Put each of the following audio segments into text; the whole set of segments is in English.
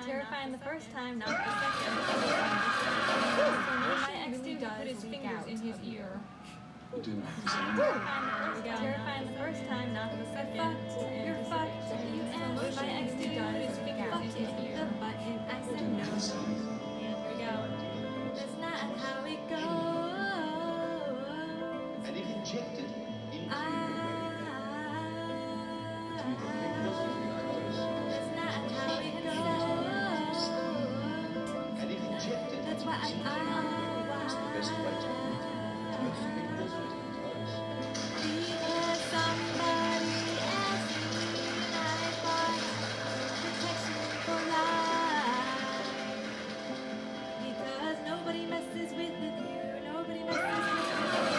Terrifying the first time, not the second. My ex-dude put his fingers in his ear. We're doing it the same. Terrifying the first time, not the second. You're fucked. My ex-dude put his fingers in his ear. The button, I We're said doing no. it the same. Here we go. That's not how it goes. And if injected into That's not how it goes. and if injected That's why it's the best way to treat it. Most people do it close. Because somebody asked me and I bought protection for life. Because nobody messes with you. Nobody messes with you.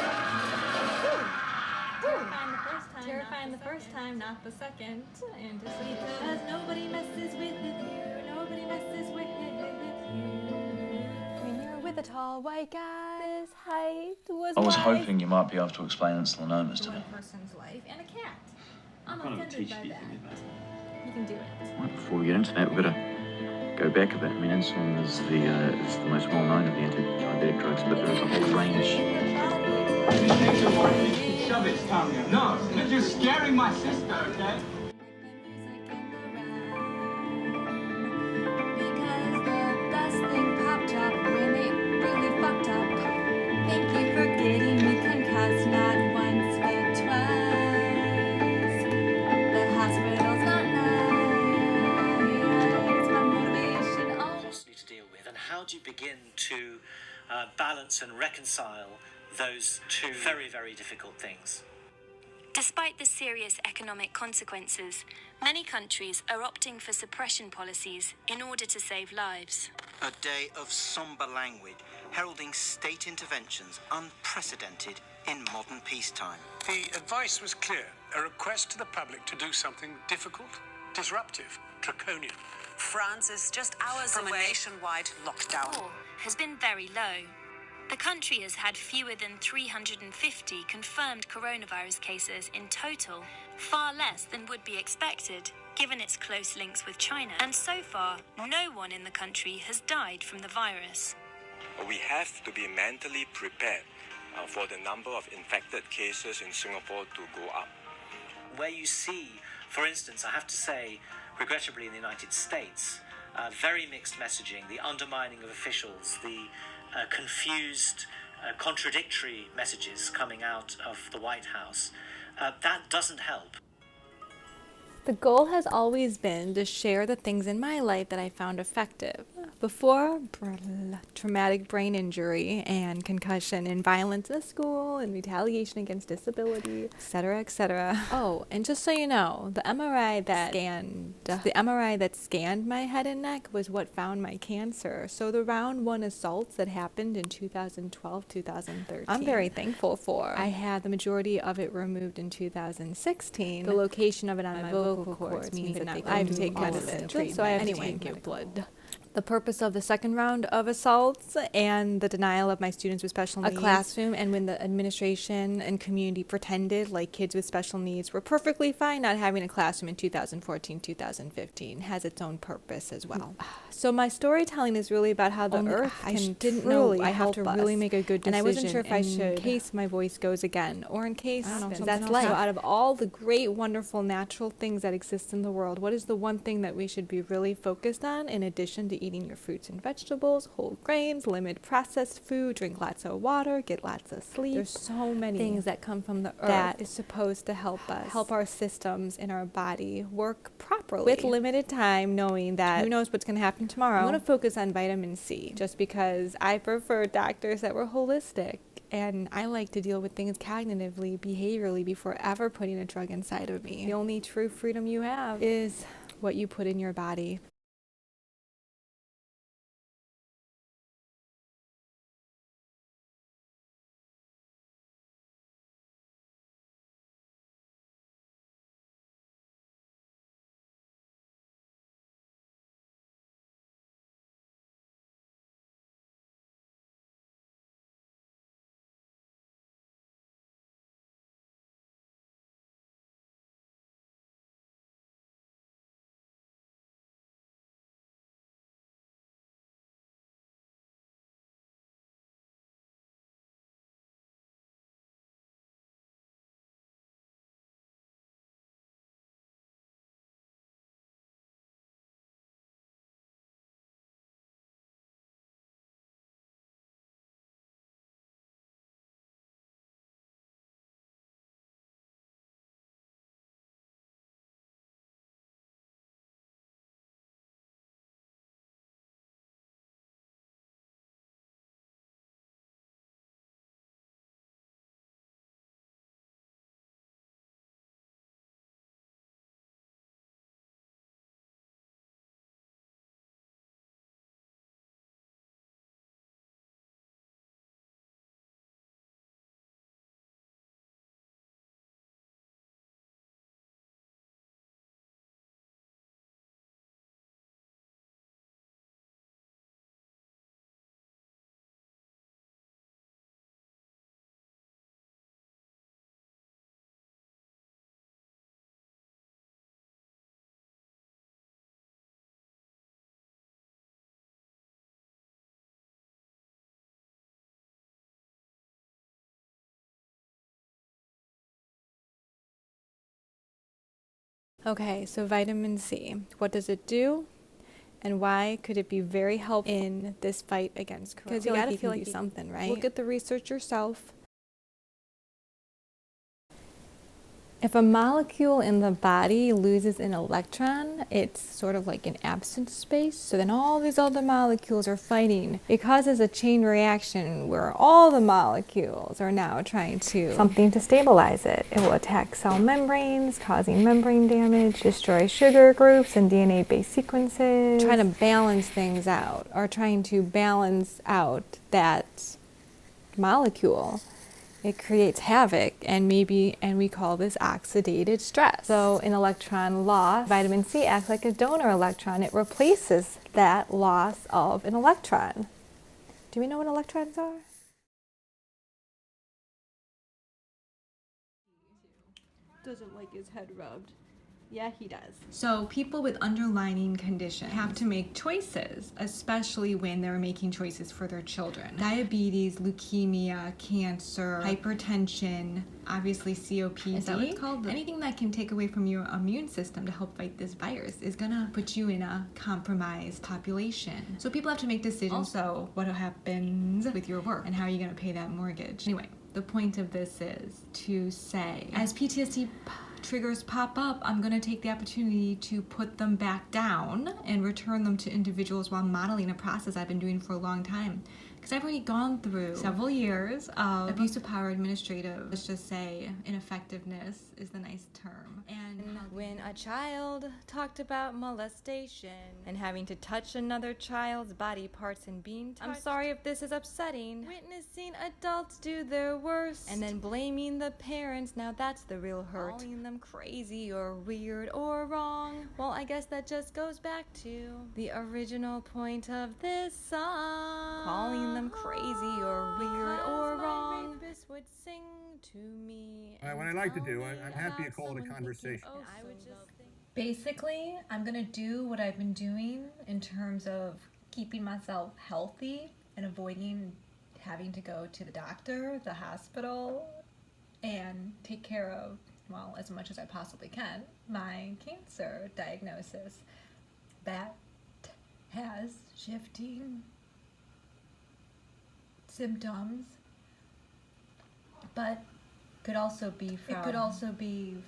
Terrifying the first time, not the second. And because nobody messes with you. Nobody messes with you. When you're with a tall white guy, this height was I was wise. hoping you might be able to explain insulinomas to me. One person's life and a cat. I'm What kind of offended teach by do you that. think about? You can do it. Well, before we get into that, we've got to go back a bit. I mean, insulin is the most well-known of the anti-diabetic drugs, but there is a whole range. Shove it, Tanya. No, you're just scaring my sister, okay? Because the best thing popped up when it really fucked up. Thank you for getting me concussed, not once but twice. The hospital's not nice. My motivation always. Constantly to deal with, and how do you begin to balance and reconcile those two very, very difficult things? Despite the serious economic consequences, many countries are opting for suppression policies in order to save lives. A day of somber language, heralding state interventions unprecedented in modern peacetime. The advice was clear, a request to the public to do something difficult, disruptive, draconian. France is just hours from a nationwide lockdown. War has been very low. The country has had fewer than 350 confirmed coronavirus cases in total, far less than would be expected, given its close links with China. And so far, no one in the country has died from the virus. We have to be mentally prepared for the number of infected cases in Singapore to go up. Where you see, for instance, I have to say, regrettably in the United States, very mixed messaging, the undermining of officials, the confused, contradictory messages coming out of the White House, that doesn't help. The goal has always been to share the things in my life that I found effective. Before traumatic brain injury and concussion and violence in school and retaliation against disability, etc., etc. Oh, and just so you know, the MRI that scanned my head and neck was what found my cancer. So the round one assaults that happened in 2012, 2013, I'm very thankful for. I had the majority of it removed in 2016. The location of it on my vocal cords means that I have to take medicine, so I have to take my blood. The purpose of the second round of assaults and the denial of my students with special needs, a classroom, and when the administration and community pretended like kids with special needs were perfectly fine not having a classroom in 2014, 2015, has its own purpose as well. So my storytelling is really about how the earth can truly I have to really make a good decision, and I wasn't sure if I should, in case my voice goes again, or in case that's life. So out of all the great, wonderful, natural things that exist in the world, what is the one thing that we should be really focused on in addition to eating your fruits and vegetables, whole grains, limit processed food, drink lots of water, get lots of sleep? There's so many things that come from the earth that is supposed to help us, help our systems in our body work properly with limited time, knowing that who knows what's going to happen tomorrow. I'm going to focus on vitamin C just because I prefer doctors that were holistic. And I like to deal with things cognitively, behaviorally, before ever putting a drug inside of me. The only true freedom you have is what you put in your body. Okay, so vitamin C, what does it do? And why could it be very helpful in this fight against corona? Because you gotta feel like do something, right? Look at the research yourself. If a molecule in the body loses an electron, it's sort of like an absence space. So then all these other molecules are fighting. It causes a chain reaction where all the molecules are now trying to something to stabilize it. It will attack cell membranes, causing membrane damage, destroy sugar groups and DNA-based sequences. Trying to balance things out, or trying to balance out that molecule. It creates havoc, and we call this oxidative stress. So in electron loss, vitamin C acts like a donor electron. It replaces that loss of an electron. Do we know what electrons are? Doesn't like his head rubbed. Yeah, he does. So people with underlying conditions have to make choices, especially when they're making choices for their children. Diabetes, leukemia, cancer, hypertension, obviously COPD. Is that what it's called? Anything that can take away from your immune system to help fight this virus is gonna put you in a compromised population. So people have to make decisions. Also, what happens with your work and how are you gonna pay that mortgage? Anyway, the point of this is to say, as PTSD triggers pop up, I'm going to take the opportunity to put them back down and return them to individuals while modeling a process I've been doing for a long time. Because I've already gone through several years of abuse of power administrative, let's just say ineffectiveness is the nice term. And when a child talked about molestation and having to touch another child's body parts and being touched, I'm sorry if this is upsetting. Witnessing adults do their worst and then blaming the parents, now that's the real hurt. Calling them crazy or weird or wrong. Well, I guess that just goes back to the original point of this song. Calling them crazy or weird or wrong. This would sing to me. What I like to do, I'm happy to call it a conversation. Basically, I'm gonna do what I've been doing in terms of keeping myself healthy and avoiding having to go to the doctor, the hospital, and take care of, well, as much as I possibly can, my cancer diagnosis. That has shifting symptoms, but could also be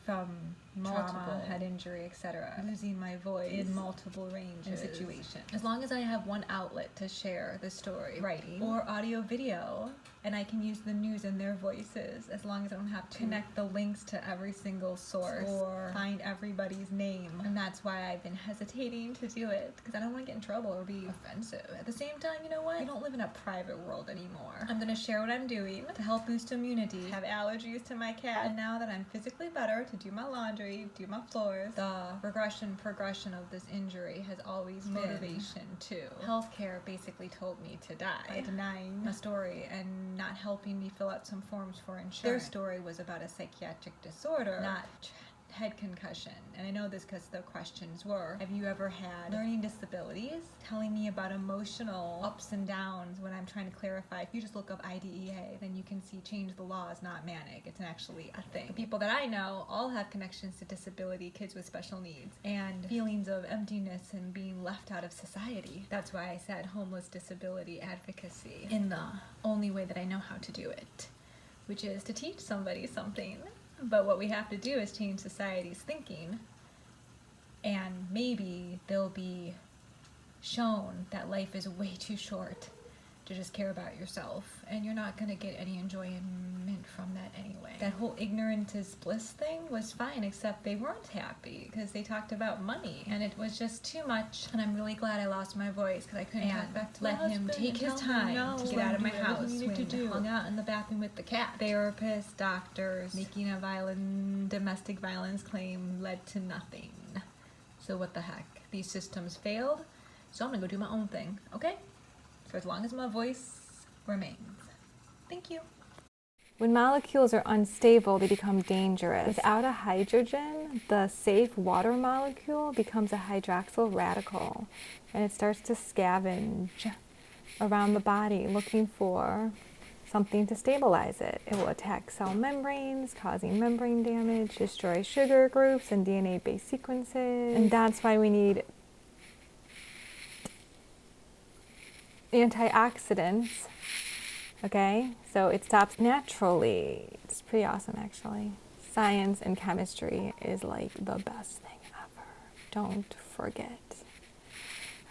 from multiple trauma, head injury, etc. Losing my voice in multiple ranges and situations. As long as I have one outlet to share the story, writing or audio video, and I can use the news in their voices, as long as I don't have to connect the links to every single source or find everybody's name. And that's why I've been hesitating to do it, because I don't want to get in trouble or be offensive. At the same time, you know what? We don't live in a private world anymore. I'm gonna share what I'm doing to help boost immunity, have allergies to my cat, and now that I'm physically better to do my laundry, do my floors, the progression of this injury has always been motivation too. Healthcare basically told me to die by denying my story and not helping me fill out some forms for insurance. Their story was about a psychiatric disorder, not head concussion. And I know this because the questions were, have you ever had learning disabilities? Telling me about emotional ups and downs when I'm trying to clarify. If you just look up IDEA, then you can see change the law is not manic. It's actually a thing. The people that I know all have connections to disability, kids with special needs, and feelings of emptiness and being left out of society. That's why I said homeless disability advocacy in the only way that I know how to do it, which is to teach somebody something. But what we have to do is change society's thinking, and maybe they'll be shown that life is way too short to just care about yourself, and you're not going to get any enjoyment from that anyway. That whole ignorance is bliss thing was fine, except they weren't happy because they talked about money, and it was just too much. And I'm really glad I lost my voice because I couldn't talk back to let him take his time to get out of my house when hung out in the bathroom with the cat. Therapists, doctors, making a domestic violence claim led to nothing. So what the heck? These systems failed, so I'm gonna go do my own thing, okay? For as long as my voice remains. Thank you. When molecules are unstable, they become dangerous. Without a hydrogen, the safe water molecule becomes a hydroxyl radical, and it starts to scavenge around the body looking for something to stabilize it. It will attack cell membranes, causing membrane damage, destroy sugar groups and DNA-based sequences. And that's why we need antioxidants, okay? So it stops naturally. It's pretty awesome, actually. Science and chemistry is like the best thing ever. Don't forget.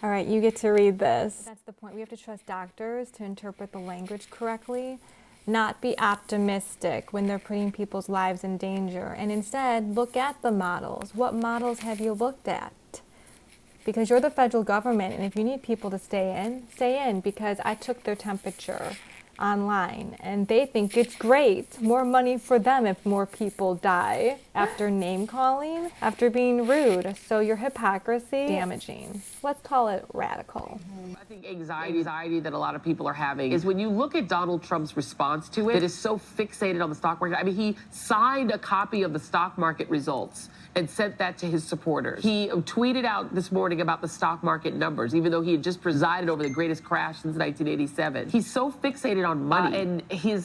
All right, you get to read this. That's the point. We have to trust doctors to interpret the language correctly, not be optimistic when they're putting people's lives in danger, and instead look at the models. What models have you looked at? Because you're the federal government, and if you need people to stay in, because I took their temperature online, and they think it's great. More money for them if more people die after name calling, after being rude. So your hypocrisy, damaging. Let's call it radical. I think anxiety that a lot of people are having is when you look at Donald Trump's response to it, it is so fixated on the stock market. I mean, he signed a copy of the stock market results and sent that to his supporters. He tweeted out this morning about the stock market numbers, even though he had just presided over the greatest crash since 1987. He's so fixated on money and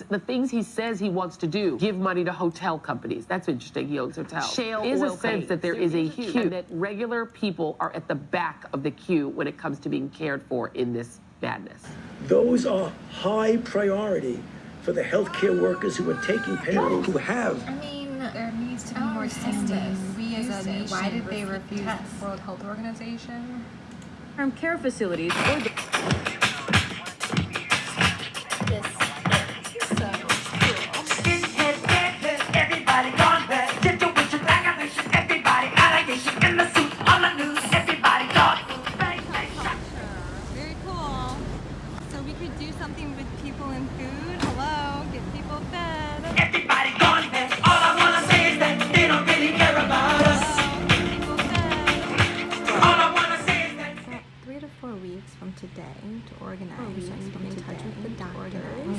the things he says he wants to do, give money to hotel companies. That's interesting. He owns hotels. Shale is a sense that there is a queue and that regular people are at the back of the queue when it comes to being cared for in this madness. Those are high priority for the healthcare workers who are taking payroll, who have. I mean, there needs to be more testing. We as a nation, why did they refuse the World Health Organization? From care facilities or the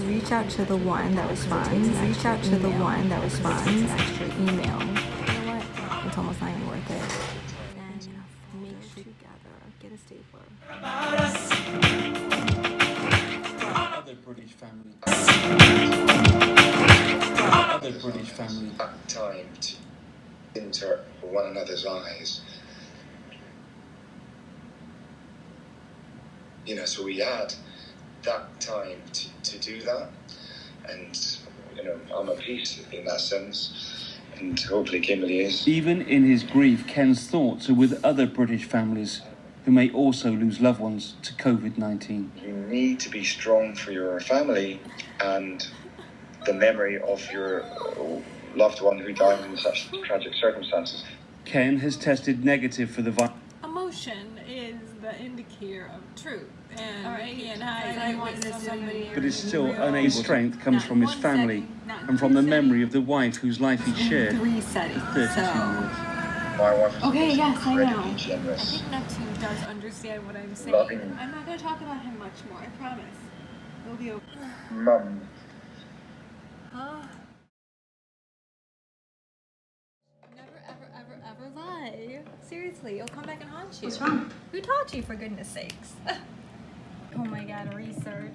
Reach out to the one that responds. Reach out to the one that responds. Extra email. You know what? It's almost not even worth it. And make sure together. Get a stapler. Other British family. Other British family. Time to enter one another's eyes. You know, so we had that time to do that, and you know, I'm at peace in that sense, and hopefully Kimberly is. Even in his grief, Ken's thoughts are with other British families who may also lose loved ones to COVID-19. You need to be strong for your family and the memory of your loved one who died in such tragic circumstances. Ken has tested negative for the virus. Emotion is the indicator of truth. And he and I witnessed somebody. But is still unable. His strength comes from his family and from the memory of the wife whose life he shared for 32 years. My wife is incredibly generous. I think Neptune does understand what I'm saying. I'm not going to talk about him much more, I promise. It'll be okay. Mum. Ever lie. Seriously, it'll come back and haunt you. What's wrong? Who taught you, for goodness sakes? Oh my god, research.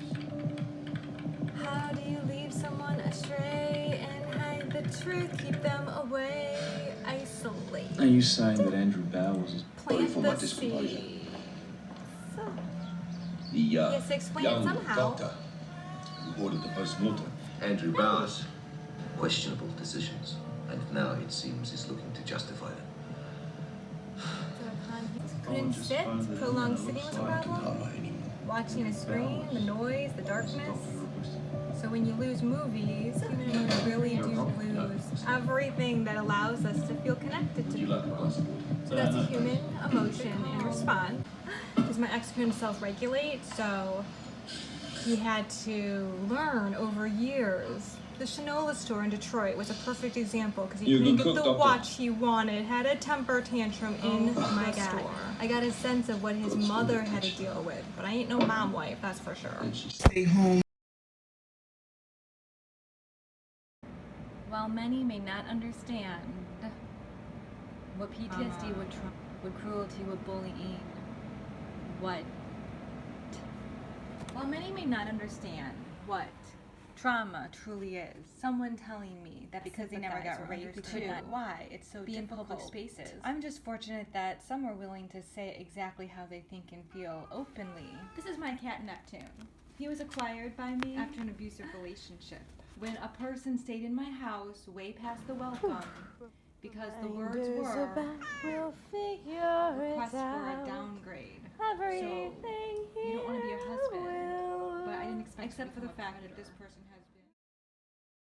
How do you leave someone astray and hide the truth? Keep them away, isolate. Are you saying that Andrew Bow was Plant for the my displeasure? seed. The Yes, explain it young somehow. doctor who ordered the post-mortem. Andrew Bowers, questionable decisions, and now it seems is looking to justify them. Couldn't sit, prolonged sitting was a problem. Watching a screen, the noise, the darkness. So when you lose movies, you really do lose everything that allows us to feel connected to people. So that's a human emotion and response. Because my ex couldn't self-regulate, so he had to learn over years. The Shinola store in Detroit was a perfect example because he couldn't get the watch he wanted, had a temper tantrum in my store. I got a sense of what his mother had to deal with, but I ain't no mom wife, that's for sure. Stay home. While many may not understand what PTSD, what cruelty, what bullying, while many may not understand what trauma truly is. Someone telling me that because they never got raped, they could not. Why it's so difficult in public spaces. I'm just fortunate that some are willing to say exactly how they think and feel openly. This is my cat Neptune. He was acquired by me after an abusive relationship. When a person stayed in my house way past the welcome because the words were request for a downgrade. So you don't want to be a husband. But I didn't expect for the fact that this person has